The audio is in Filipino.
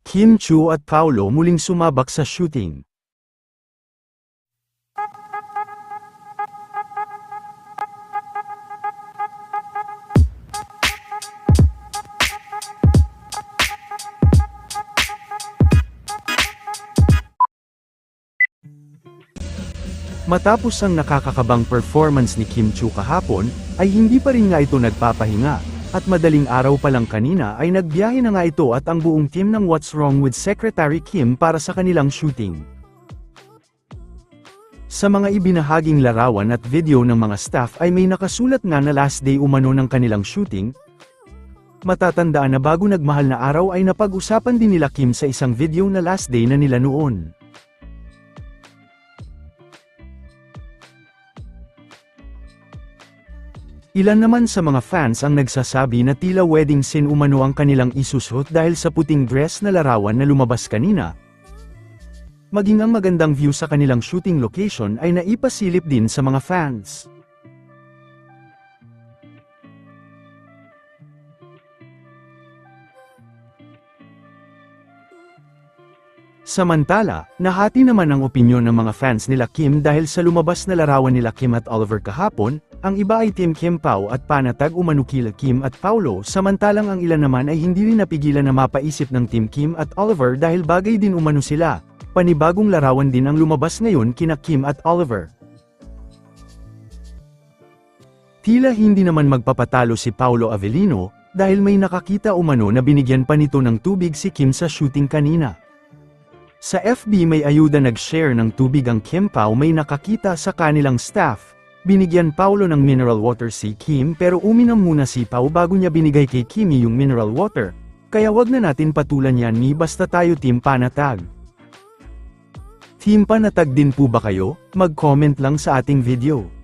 Kim Chu at Paolo muling sumabak sa shooting. Matapos ang nakakakabang performance ni Kim Chu kahapon, ay hindi pa rin nga ito nagpapahinga, at madaling araw pa lang kanina ay nagbiyahe na nga ito at ang buong team ng What's Wrong with Secretary Kim para sa kanilang shooting. Sa mga ibinahaging larawan at video ng mga staff ay may nakasulat nga na last day umano ng kanilang shooting. Matatandaan na bago nagmahal na araw ay napag-usapan din nila Kim sa isang video na last day na nila noon. Ilan naman sa mga fans ang nagsasabi na tila wedding scene umano ang kanilang isusuot dahil sa puting dress na larawan na lumabas kanina. Maging ang magandang view sa kanilang shooting location ay naipasilip din sa mga fans. Samantala, nahati naman ang opinyon ng mga fans nila Kim dahil sa lumabas na larawan nila Kim at Oliver kahapon. Ang iba ay Team Kim Pao at panatag umano kila Kim at Paolo, samantalang ang ilan naman ay hindi rin napigilan na mapaisip ng Team Kim at Oliver dahil bagay din umano sila. Panibagong larawan din ang lumabas ngayon kina Kim at Oliver. Tila hindi naman magpapatalo si Paolo Avellino, dahil may nakakita umano na binigyan pa nito ng tubig si Kim sa shooting kanina. Sa FB may ayuda nag-share ng tubig ang Kim Pao, may nakakita sa kanilang staff. Binigyan Paolo ng mineral water si Kim pero uminom muna si Pao bago niya binigay kay Kimi yung mineral water. Kaya wag na natin patulan yan ni basta tayo Team Panatag. Team Panatag din po ba kayo? Mag-comment lang sa ating video.